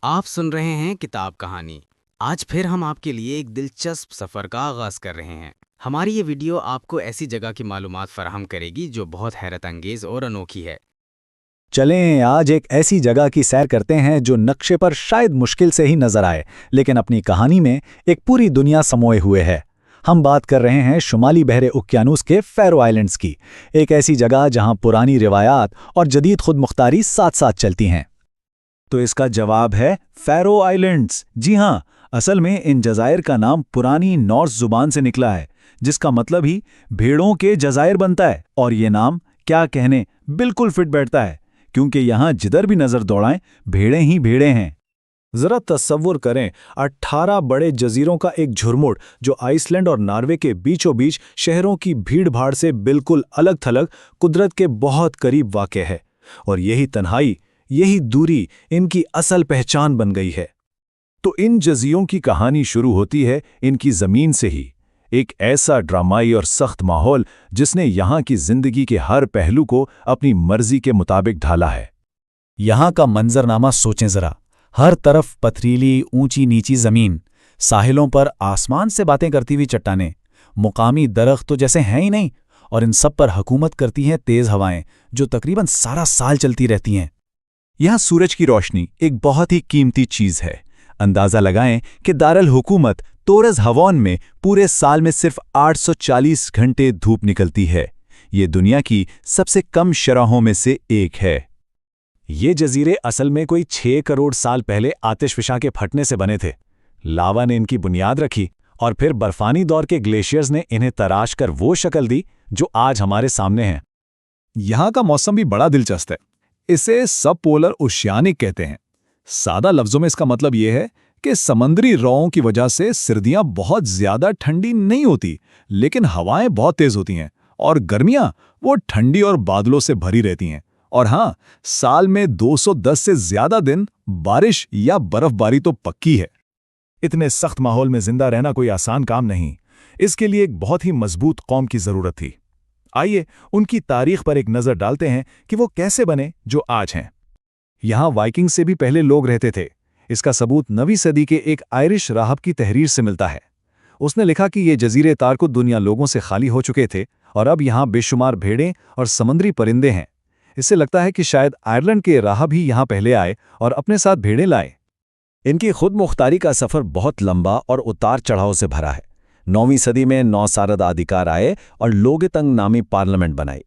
آپ سن رہے ہیں کتاب کہانی۔ آج پھر ہم آپ کے لیے ایک دلچسپ سفر کا آغاز کر رہے ہیں۔ ہماری یہ ویڈیو آپ کو ایسی جگہ کی معلومات فراہم کرے گی جو بہت حیرت انگیز اور انوکھی ہے۔ چلیں آج ایک ایسی جگہ کی سیر کرتے ہیں جو نقشے پر شاید مشکل سے ہی نظر آئے، لیکن اپنی کہانی میں ایک پوری دنیا سموئے ہوئے ہے۔ ہم بات کر رہے ہیں شمالی بحر اوقیانوس کے فیرو آئلینڈز کی، ایک ایسی جگہ جہاں پرانی روایات اور جدید خود مختاری ساتھ ساتھ چلتی ہیں۔ تو اس کا جواب ہے فیرو آئلینڈز۔ جی ہاں، اصل میں ان جزائر کا نام پرانی نارس زبان سے نکلا ہے، جس کا مطلب ہی بھیڑوں کے جزائر بنتا ہے، اور یہ نام کیا کہنے بالکل فٹ بیٹھتا ہے، کیونکہ یہاں جدھر بھی نظر دوڑائیں بھیڑیں ہی بھیڑیں ہیں۔ ذرا تصور کریں 18 بڑے جزیروں کا ایک جھرمٹ جو آئس لینڈ اور ناروے کے بیچوں بیچ شہروں کی بھیڑ بھاڑ سے بالکل الگ تھلگ قدرت کے بہت قریب واقع ہے، اور یہی تنہائی، یہی دوری ان کی اصل پہچان بن گئی ہے۔ تو ان جزیروں کی کہانی شروع ہوتی ہے ان کی زمین سے ہی، ایک ایسا ڈرامائی اور سخت ماحول جس نے یہاں کی زندگی کے ہر پہلو کو اپنی مرضی کے مطابق ڈھالا ہے۔ یہاں کا منظرنامہ سوچیں ذرا، ہر طرف پتھریلی اونچی نیچی زمین، ساحلوں پر آسمان سے باتیں کرتی ہوئی چٹانیں، مقامی درخت تو جیسے ہیں ہی نہیں، اور ان سب پر حکومت کرتی ہیں تیز ہوائیں جو تقریباً سارا سال چلتی رہتی ہیں۔ یہاں سورج کی روشنی ایک بہت ہی قیمتی چیز ہے۔ اندازہ لگائیں کہ دارالحکومت تورز ہوان میں پورے سال میں صرف 840 گھنٹے دھوپ نکلتی ہے۔ یہ دنیا کی سب سے کم شرحوں میں سے ایک ہے۔ یہ جزیرے اصل میں کوئی 6 کروڑ سال پہلے آتش فشاں کے پھٹنے سے بنے تھے۔ لاوا نے ان کی بنیاد رکھی، اور پھر برفانی دور کے گلیشیئرز نے انہیں تراش کر وہ شکل دی جو آج ہمارے سامنے ہیں۔ یہاں کا موسم بھی بڑا دلچسپ ہے۔ اسے سب پولر اوشیانک کہتے ہیں۔ سادہ لفظوں میں اس کا مطلب یہ ہے کہ سمندری روؤں کی وجہ سے سردیاں بہت زیادہ ٹھنڈی نہیں ہوتی، لیکن ہوائیں بہت تیز ہوتی ہیں، اور گرمیاں وہ ٹھنڈی اور بادلوں سے بھری رہتی ہیں۔ اور ہاں، سال میں 210 سے زیادہ دن بارش یا برف باری تو پکی ہے۔ اتنے سخت ماحول میں زندہ رہنا کوئی آسان کام نہیں، اس کے لیے ایک بہت ہی مضبوط قوم کی ضرورت تھی۔ آئیے ان کی تاریخ پر ایک نظر ڈالتے ہیں کہ وہ کیسے بنے جو آج ہیں۔ یہاں وائکنگ سے بھی پہلے لوگ رہتے تھے۔ اس کا ثبوت 9ویں صدی کے ایک آئرش راہب کی تحریر سے ملتا ہے۔ اس نے لکھا کہ یہ جزیرے تارکو دنیا لوگوں سے خالی ہو چکے تھے، اور اب یہاں بے شمار بھیڑیں اور سمندری پرندے ہیں۔ اس سے لگتا ہے کہ شاید آئرلینڈ کے راہب ہی یہاں پہلے آئے اور اپنے ساتھ بھیڑیں لائے۔ ان کی خود مختاری کا سفر بہت لمبا اور اتار چڑھاؤ سے بھرا ہے۔ 9ویں صدی میں نوسارد آدھیکار آئے اور لوگتنگ نامی پارلیمنٹ بنائی۔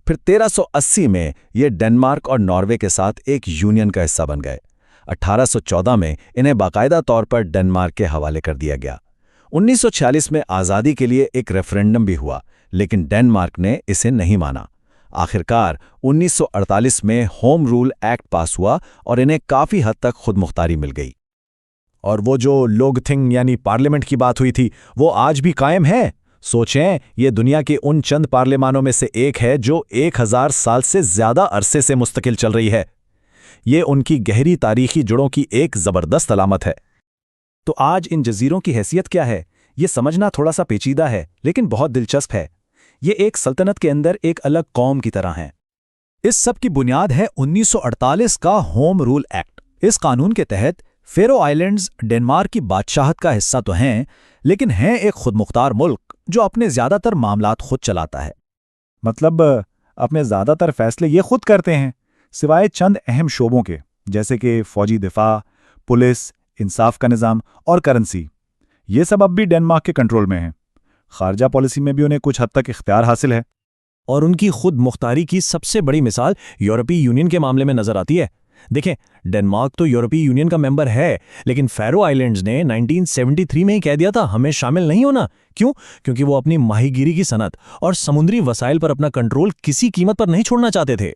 پھر 1380 میں یہ ڈنمارک اور ناروے کے ساتھ ایک یونین کا حصہ بن گئے۔ 1814 میں انہیں باقاعدہ طور پر ڈنمارک کے حوالے کر دیا گیا۔ 1946 میں آزادی کے لیے ایک ریفرنڈم بھی ہوا، لیکن ڈنمارک نے اسے نہیں مانا۔ آخرکار 1948 میں ہوم رول ایکٹ پاس ہوا اور انہیں کافی حد تک خود مختاری مل گئی۔ اور وہ جو لوگتنگ یعنی پارلیمنٹ کی بات ہوئی تھی، وہ آج بھی قائم ہے۔ سوچیں، یہ دنیا کے ان چند پارلیمانوں میں سے ایک ہے جو 1000 سال سے زیادہ عرصے سے مستقل چل رہی ہے۔ یہ ان کی گہری تاریخی جڑوں کی ایک زبردست علامت ہے۔ تو آج ان جزیروں کی حیثیت کیا ہے؟ یہ سمجھنا تھوڑا سا پیچیدہ ہے، لیکن بہت دلچسپ ہے۔ یہ ایک سلطنت کے اندر ایک الگ قوم کی طرح ہیں۔ اس سب کی بنیاد ہے 1948 کا ہوم رول ایکٹ۔ اس قانون کے تحت فیرو آئلینڈز ڈنمارک کی بادشاہت کا حصہ تو ہیں، لیکن ہیں ایک خود مختار ملک جو اپنے زیادہ تر معاملات خود چلاتا ہے۔ مطلب اپنے زیادہ تر فیصلے یہ خود کرتے ہیں، سوائے چند اہم شعبوں کے، جیسے کہ فوجی دفاع، پولیس، انصاف کا نظام اور کرنسی۔ یہ سب اب بھی ڈنمارک کے کنٹرول میں ہیں۔ خارجہ پالیسی میں بھی انہیں کچھ حد تک اختیار حاصل ہے۔ اور ان کی خود مختاری کی سب سے بڑی مثال یورپی یونین کے معاملے میں نظر آتی ہے۔ دیکھیں، ڈنمارک تو یورپی یونین کا ممبر ہے، لیکن فیرو آئلینڈز نے 1973 میں ہی کہہ دیا تھا ہمیں شامل نہیں ہونا۔ کیوں؟ کیونکہ وہ اپنی ماہی گیری کی صنعت اور سمندری وسائل پر اپنا کنٹرول کسی قیمت پر نہیں چھوڑنا چاہتے تھے۔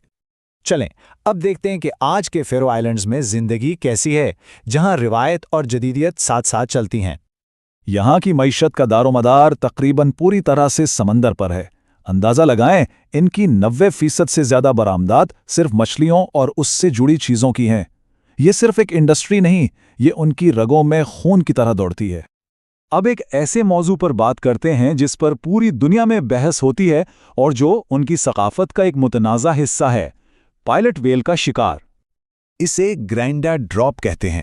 چلیں اب دیکھتے ہیں کہ آج کے فیرو آئلینڈز میں زندگی کیسی ہے، جہاں روایت اور جدیدیت ساتھ ساتھ چلتی ہیں۔ یہاں کی معیشت کا دار و مدار تقریباً پوری طرح سے سمندر پر ہے۔ اندازہ لگائیں، ان کی 90% سے زیادہ برآمدات صرف مچھلیوں اور اس سے جڑی چیزوں کی ہیں۔ یہ صرف ایک انڈسٹری نہیں، یہ ان کی رگوں میں خون کی طرح دوڑتی ہے۔ اب ایک ایسے موضوع پر بات کرتے ہیں جس پر پوری دنیا میں بحث ہوتی ہے اور جو ان کی ثقافت کا ایک متنازع حصہ ہے: پائلٹ ویل کا شکار۔ اسے گرینڈا ڈراپ کہتے ہیں۔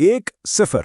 1-0।